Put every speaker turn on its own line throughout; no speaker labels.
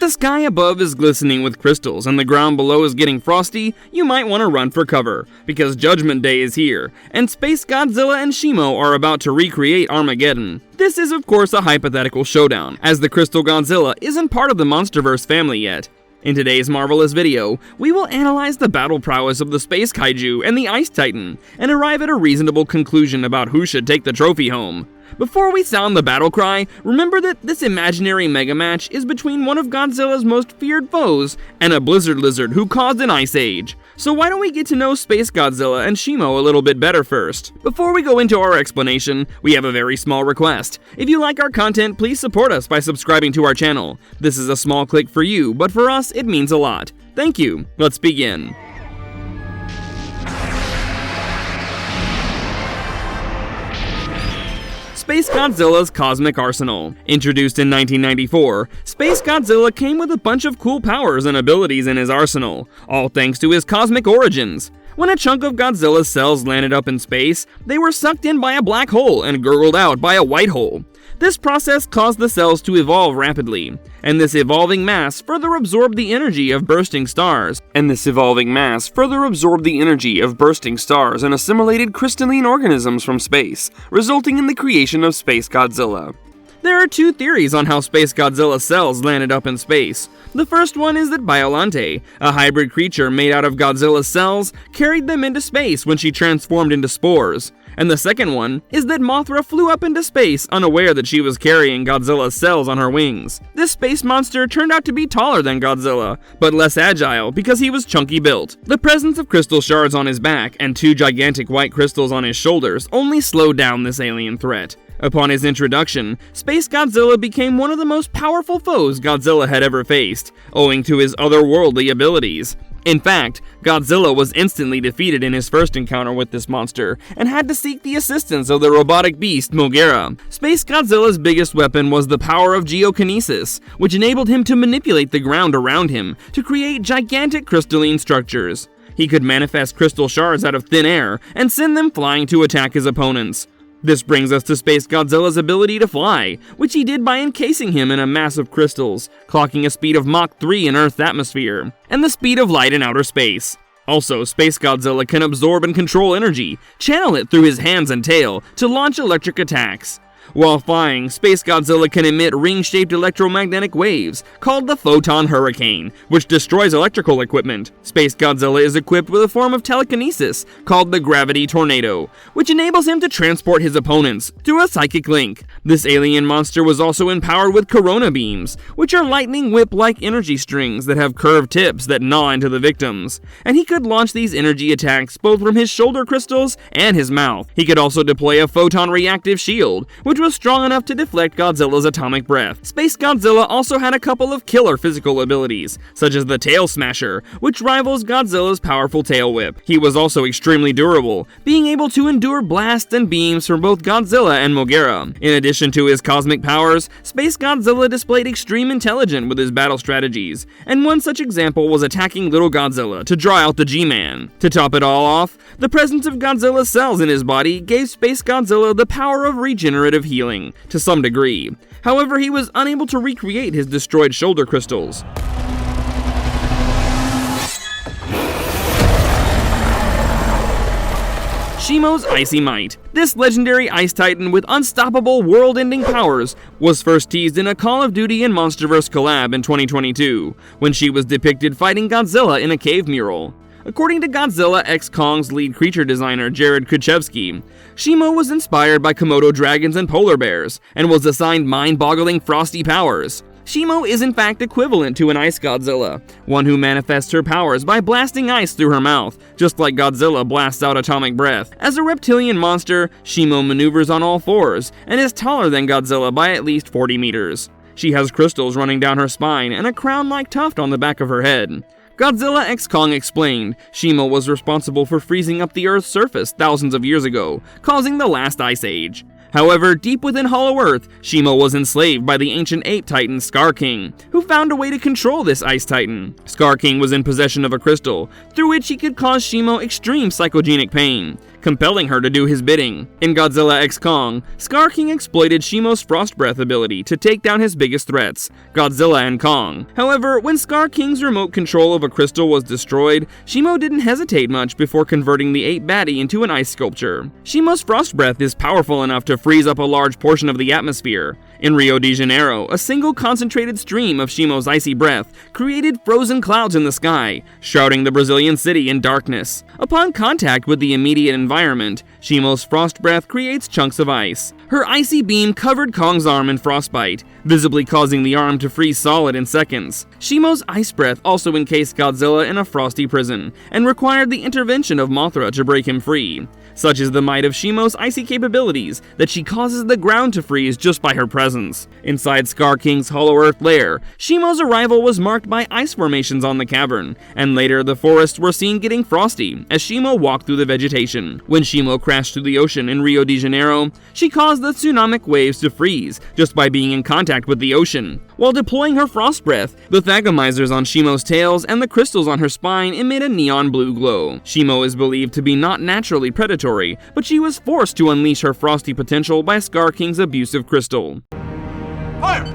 the sky above is glistening with crystals and the ground below is getting frosty, you might want to run for cover, because Judgment Day is here, and Space Godzilla and Shimo are about to recreate Armageddon. This is of course a hypothetical showdown, as the Crystal Godzilla isn't part of the Monsterverse family yet. In today's marvelous video, we will analyze the battle prowess of the Space Kaiju and the Ice Titan, and arrive at a reasonable conclusion about who should take the trophy home. Before we sound the battle cry, remember that this imaginary mega match is between one of Godzilla's most feared foes and a blizzard lizard who caused an ice age. So why don't we get to know Space Godzilla and Shimo a little bit better first? Before we go into our explanation, we have a very small request. If you like our content, please support us by subscribing to our channel. This is a small click for you, but for us, it means a lot. Thank you. Let's begin. Space Godzilla's Cosmic Arsenal. Introduced in 1994, Space Godzilla came with a bunch of cool powers and abilities in his arsenal, all thanks to his cosmic origins. When a chunk of Godzilla's cells landed up in space, they were sucked in by a black hole and gurgled out by a white hole. This process caused the cells to evolve rapidly, and this evolving mass further absorbed the energy of bursting stars, and assimilated crystalline organisms from space, resulting in the creation of Space Godzilla. There are two theories on how Space Godzilla's cells landed up in space. The first one is that Biollante, a hybrid creature made out of Godzilla's cells, carried them into space when she transformed into spores. And the second one is that Mothra flew up into space unaware that she was carrying Godzilla's cells on her wings. This space monster turned out to be taller than Godzilla, but less agile because he was chunky built. The presence of crystal shards on his back and two gigantic white crystals on his shoulders only slowed down this alien threat. Upon his introduction, Space Godzilla became one of the most powerful foes Godzilla had ever faced, owing to his otherworldly abilities. In fact, Godzilla was instantly defeated in his first encounter with this monster, and had to seek the assistance of the robotic beast Moguera. Space Godzilla's biggest weapon was the power of geokinesis, which enabled him to manipulate the ground around him to create gigantic crystalline structures. He could manifest crystal shards out of thin air and send them flying to attack his opponents. This brings us to Space Godzilla's ability to fly, which he did by encasing him in a mass of crystals, clocking a speed of Mach 3 in Earth's atmosphere, and the speed of light in outer space. Also, Space Godzilla can absorb and control energy, channel it through his hands and tail to launch electric attacks. While flying, Space Godzilla can emit ring-shaped electromagnetic waves, called the Photon Hurricane, which destroys electrical equipment. Space Godzilla is equipped with a form of telekinesis, called the Gravity Tornado, which enables him to transport his opponents through a psychic link. This alien monster was also empowered with Corona Beams, which are lightning whip-like energy strings that have curved tips that gnaw into the victims, and he could launch these energy attacks both from his shoulder crystals and his mouth. He could also deploy a photon-reactive shield, which was strong enough to deflect Godzilla's atomic breath. Space Godzilla also had a couple of killer physical abilities, such as the Tail Smasher, which rivals Godzilla's powerful tail whip. He was also extremely durable, being able to endure blasts and beams from both Godzilla and Moguera. In addition to his cosmic powers, Space Godzilla displayed extreme intelligence with his battle strategies, and one such example was attacking little Godzilla to draw out the G-Man. To top it all off, the presence of Godzilla's cells in his body gave Space Godzilla the power of regenerative healing, to some degree. However, he was unable to recreate his destroyed shoulder crystals. Shimo's Icy Might. This legendary Ice Titan with unstoppable world-ending powers was first teased in a Call of Duty and Monsterverse collab in 2022, when she was depicted fighting Godzilla in a cave mural. According to Godzilla x Kong's lead creature designer Jared Kuchevsky, Shimo was inspired by Komodo dragons and polar bears, and was assigned mind-boggling frosty powers. Shimo is in fact equivalent to an Ice Godzilla, one who manifests her powers by blasting ice through her mouth, just like Godzilla blasts out atomic breath. As a reptilian monster, Shimo maneuvers on all fours, and is taller than Godzilla by at least 40 meters. She has crystals running down her spine and a crown-like tuft on the back of her head. Godzilla x Kong explained, Shimo was responsible for freezing up the Earth's surface thousands of years ago, causing the last ice age. However, deep within Hollow Earth, Shimo was enslaved by the ancient ape titan Scar King, who found a way to control this ice titan. Scar King was in possession of a crystal, through which he could cause Shimo extreme psychogenic pain. compelling her to do his bidding. In Godzilla x Kong, Scar King exploited Shimo's frost breath ability to take down his biggest threats, Godzilla and Kong. However, when Scar King's remote control of a crystal was destroyed, Shimo didn't hesitate much before converting the ape baddie into an ice sculpture. Shimo's frost breath is powerful enough to freeze up a large portion of the atmosphere. In Rio de Janeiro, a single concentrated stream of Shimo's icy breath created frozen clouds in the sky, shrouding the Brazilian city in darkness. Upon contact with the immediate environment, Shimo's frost breath creates chunks of ice. Her icy beam covered Kong's arm in frostbite, visibly causing the arm to freeze solid in seconds. Shimo's ice breath also encased Godzilla in a frosty prison, and required the intervention of Mothra to break him free. Such is the might of Shimo's icy capabilities that she causes the ground to freeze just by her presence. Inside Scar King's Hollow Earth lair, Shimo's arrival was marked by ice formations on the cavern, and later the forests were seen getting frosty as Shimo walked through the vegetation. When Shimo crashed through the ocean in Rio de Janeiro, she caused the tsunamic waves to freeze just by being in contact with the ocean. While deploying her frost breath, the thagomizers on Shimo's tails and the crystals on her spine emit a neon blue glow. Shimo is believed to be not naturally predatory, but she was forced to unleash her frosty potential by Scar King's abusive crystal.
Fire!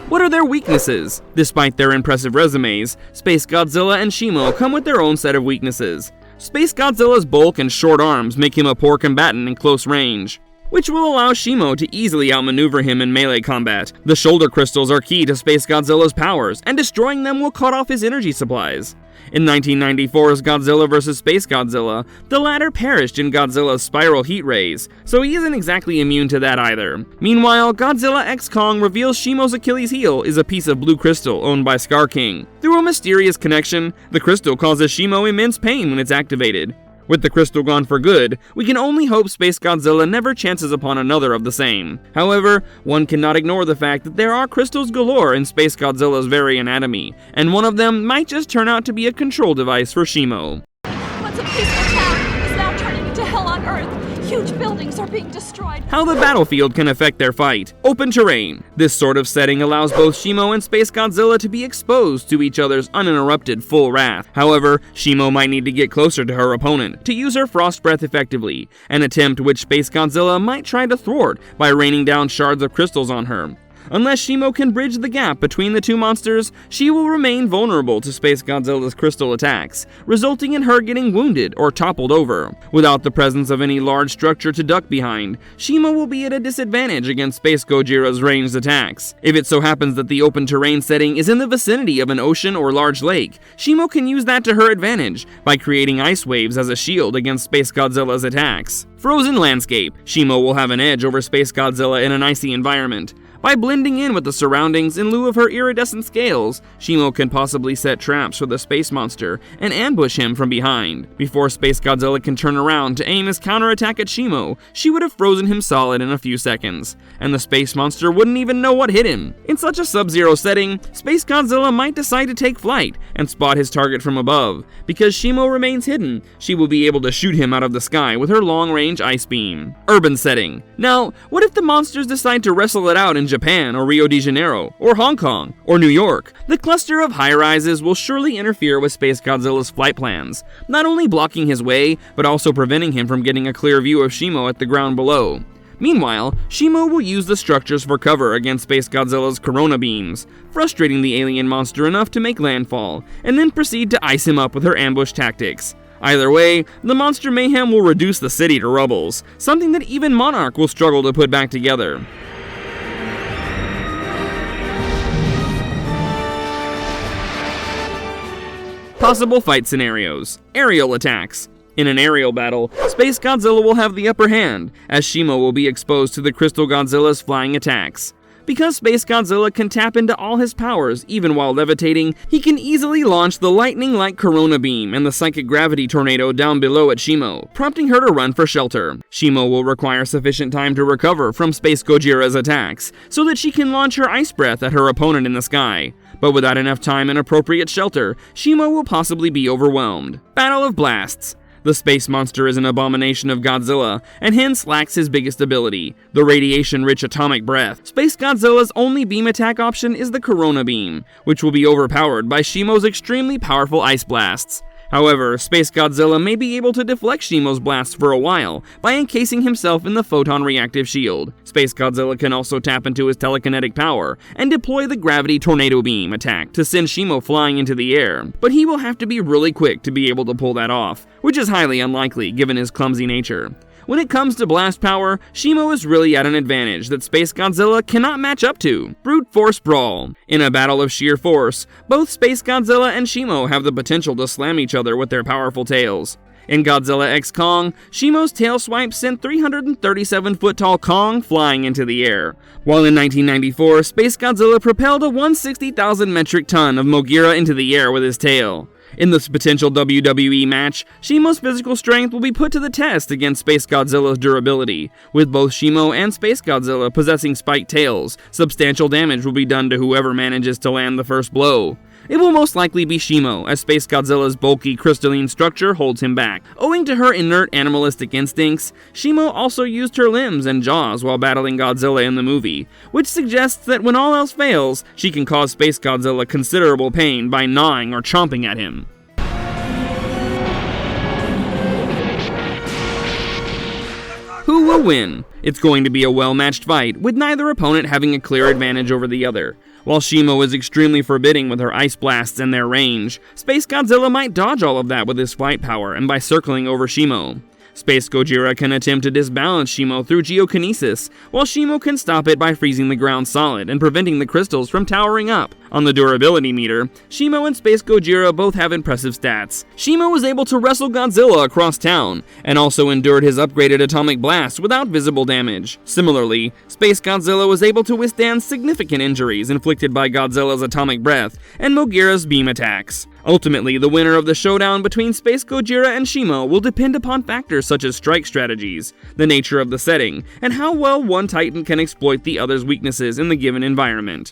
What are their weaknesses? Despite their impressive resumes, Space Godzilla and Shimo come with their own set of weaknesses. Space Godzilla's bulk and short arms make him a poor combatant in close range, which will allow Shimo to easily outmaneuver him in melee combat. The shoulder crystals are key to Space Godzilla's powers, and destroying them will cut off his energy supplies. In 1994's Godzilla vs. Space Godzilla, the latter perished in Godzilla's spiral heat rays, so he isn't exactly immune to that either. Meanwhile, Godzilla x Kong reveals Shimo's Achilles heel is a piece of blue crystal owned by Scar King. Through a mysterious connection, the crystal causes Shimo immense pain when it's activated. With the crystal gone for good, we can only hope Space Godzilla never chances upon another of the same. However, one cannot ignore the fact that there are crystals galore in Space Godzilla's very anatomy, and one of them might just turn out to be a control device for Shimo.
Once a peaceful town is now turning into hell on Earth. Huge buildings are being destroyed.
How the battlefield can affect their fight. Open terrain. This sort of setting allows both Shimo and Space Godzilla to be exposed to each other's uninterrupted full wrath. However, Shimo might need to get closer to her opponent to use her frost breath effectively, an attempt which Space Godzilla might try to thwart by raining down shards of crystals on her. Unless Shimo can bridge the gap between the two monsters, she will remain vulnerable to Space Godzilla's crystal attacks, resulting in her getting wounded or toppled over. Without the presence of any large structure to duck behind, Shimo will be at a disadvantage against Space Gojira's ranged attacks. If it so happens that the open terrain setting is in the vicinity of an ocean or large lake, Shimo can use that to her advantage by creating ice waves as a shield against Space Godzilla's attacks. Frozen landscape. Shimo will have an edge over Space Godzilla in an icy environment. By blending in with the surroundings in lieu of her iridescent scales, Shimo can possibly set traps for the space monster and ambush him from behind. Before Space Godzilla can turn around to aim his counterattack at Shimo, she would have frozen him solid in a few seconds, and the space monster wouldn't even know what hit him. In such a Sub-Zero setting, Space Godzilla might decide to take flight and spot his target from above. Because Shimo remains hidden, she will be able to shoot him out of the sky with her long-range ice beam. Urban setting. Now, what if the monsters decide to wrestle it out in Japan or Rio de Janeiro, or Hong Kong, or New York? The cluster of high-rises will surely interfere with Space Godzilla's flight plans, not only blocking his way, but also preventing him from getting a clear view of Shimo at the ground below. Meanwhile, Shimo will use the structures for cover against Space Godzilla's corona beams, frustrating the alien monster enough to make landfall, and then proceed to ice him up with her ambush tactics. Either way, the monster mayhem will reduce the city to rubbles, something that even Monarch will struggle to put back together. Possible fight scenarios. Aerial attacks. In an aerial battle, Space Godzilla will have the upper hand, as Shimo will be exposed to the Crystal Godzilla's flying attacks. Because Space Godzilla can tap into all his powers even while levitating, he can easily launch the lightning-like Corona Beam and the Psychic Gravity Tornado down below at Shimo, prompting her to run for shelter. Shimo will require sufficient time to recover from Space Gojira's attacks, so that she can launch her Ice Breath at her opponent in the sky. But without enough time and appropriate shelter, Shimo will possibly be overwhelmed. Battle of Blasts. The space monster is an abomination of Godzilla, and hence lacks his biggest ability, the radiation-rich atomic breath. Space Godzilla's only beam attack option is the Corona Beam, which will be overpowered by Shimo's extremely powerful ice blasts. However, Space Godzilla may be able to deflect Shimo's blasts for a while by encasing himself in the photon reactive shield. Space Godzilla can also tap into his telekinetic power and deploy the gravity tornado beam attack to send Shimo flying into the air, but he will have to be really quick to be able to pull that off, which is highly unlikely given his clumsy nature. When it comes to blast power, Shimo is really at an advantage that Space Godzilla cannot match up to. Brute Force Brawl. In a battle of sheer force, both Space Godzilla and Shimo have the potential to slam each other with their powerful tails. In Godzilla x Kong, Shimo's tail swipe sent 337-foot-tall Kong flying into the air, while in 1994, Space Godzilla propelled a 160,000 metric ton of Mogira into the air with his tail. In this potential WWE match, Shimo's physical strength will be put to the test against Space Godzilla's durability. With both Shimo and Space Godzilla possessing spiked tails, substantial damage will be done to whoever manages to land the first blow. It will most likely be Shimo, as Space Godzilla's bulky crystalline structure holds him back. Owing to her inert animalistic instincts, Shimo also used her limbs and jaws while battling Godzilla in the movie, which suggests that when all else fails, she can cause Space Godzilla considerable pain by gnawing or chomping at him. Who will win? It's going to be a well-matched fight, with neither opponent having a clear advantage over the other. While Shimo is extremely forbidding with her ice blasts and their range, Space Godzilla might dodge all of that with his flight power and by circling over Shimo. Space Gojira can attempt to disbalance Shimo through geokinesis, while Shimo can stop it by freezing the ground solid and preventing the crystals from towering up. On the durability meter, Shimo and Space Gojira both have impressive stats. Shimo was able to wrestle Godzilla across town, and also endured his upgraded atomic blast without visible damage. Similarly, Space Godzilla was able to withstand significant injuries inflicted by Godzilla's atomic breath and Mogira's beam attacks. Ultimately, the winner of the showdown between Space Gojira and Shimo will depend upon factors such as strike strategies, the nature of the setting, and how well one Titan can exploit the other's weaknesses in the given environment.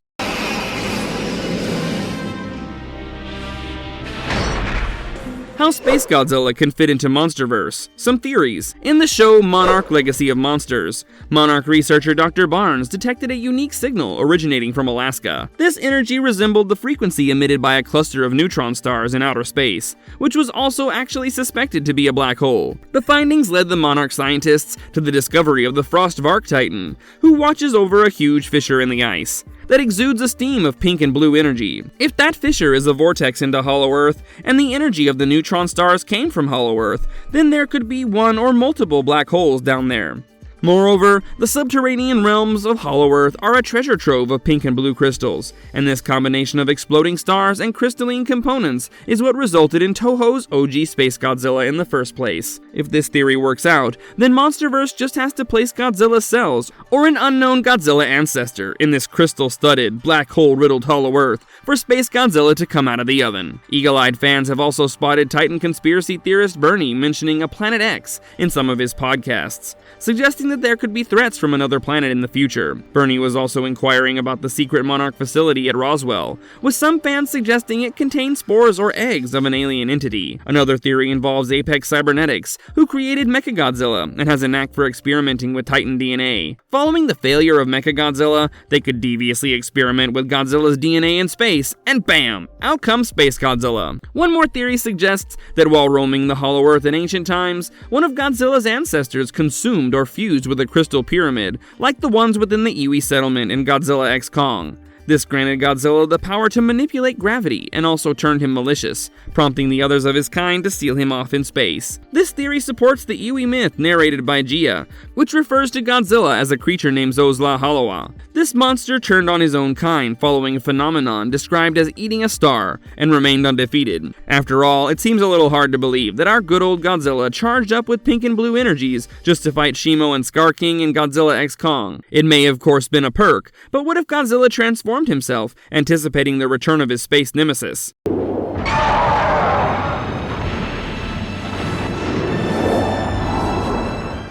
How Space Godzilla can fit into Monsterverse. Some theories. In the show Monarch: Legacy of Monsters, Monarch researcher Dr. Barnes detected a unique signal originating from Alaska. This energy resembled the frequency emitted by a cluster of neutron stars in outer space, which was also actually suspected to be a black hole. The findings led the Monarch scientists to the discovery of the Frostvark Titan, who watches over a huge fissure in the ice that exudes a steam of pink and blue energy. If that fissure is a vortex into Hollow Earth, and the energy of the neutron stars came from Hollow Earth, then there could be one or multiple black holes down there. Moreover, the subterranean realms of Hollow Earth are a treasure trove of pink and blue crystals, and this combination of exploding stars and crystalline components is what resulted in Toho's OG Space Godzilla in the first place. If this theory works out, then Monsterverse just has to place Godzilla's cells, or an unknown Godzilla ancestor, in this crystal-studded, black hole-riddled Hollow Earth for Space Godzilla to come out of the oven. Eagle-eyed fans have also spotted Titan conspiracy theorist Bernie mentioning a Planet X in some of his podcasts, suggesting that there could be threats from another planet in the future. Bernie was also inquiring about the secret Monarch facility at Roswell, with some fans suggesting it contained spores or eggs of an alien entity. Another theory involves Apex Cybernetics, who created Mechagodzilla and has a knack for experimenting with Titan DNA. Following the failure of Mechagodzilla, they could deviously experiment with Godzilla's DNA in space, and bam! Out comes Space Godzilla. One more theory suggests that while roaming the Hollow Earth in ancient times, one of Godzilla's ancestors consumed or fused with a crystal pyramid, like the ones within the Iwi settlement in Godzilla x Kong. This granted Godzilla the power to manipulate gravity and also turned him malicious, prompting the others of his kind to seal him off in space. This theory supports the Iwi myth narrated by Gia, which refers to Godzilla as a creature named Zozla Halawa. This monster turned on his own kind following a phenomenon described as eating a star and remained undefeated. After all, it seems a little hard to believe that our good old Godzilla charged up with pink and blue energies just to fight Shimo and Scar King in Godzilla x Kong. It may of course been a perk, but what if Godzilla transformed himself, anticipating the return of his space nemesis?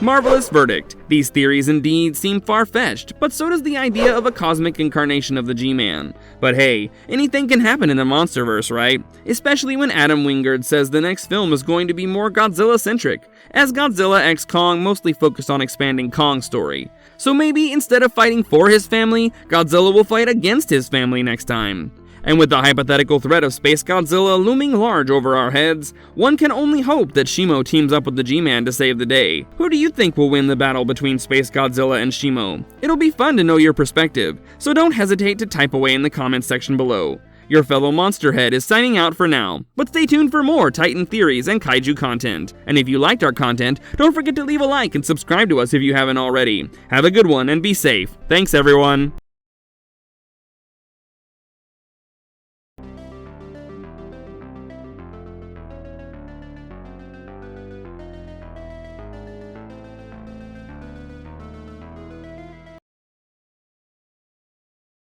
Marvelous verdict. These theories indeed seem far-fetched, but so does the idea of a cosmic incarnation of the G-Man. But hey, anything can happen in the Monsterverse, right? Especially when Adam Wingard says the next film is going to be more Godzilla-centric, as Godzilla x Kong mostly focused on expanding Kong's story. So maybe instead of fighting for his family, Godzilla will fight against his family next time. And with the hypothetical threat of Space Godzilla looming large over our heads, one can only hope that Shimo teams up with the G-Man to save the day. Who do you think will win the battle between Space Godzilla and Shimo? It'll be fun to know your perspective, so don't hesitate to type away in the comments section below. Your fellow Monsterhead is signing out for now, but stay tuned for more Titan theories and kaiju content. And if you liked our content, don't forget to leave a like and subscribe to us if you haven't already. Have a good one and be safe. Thanks everyone!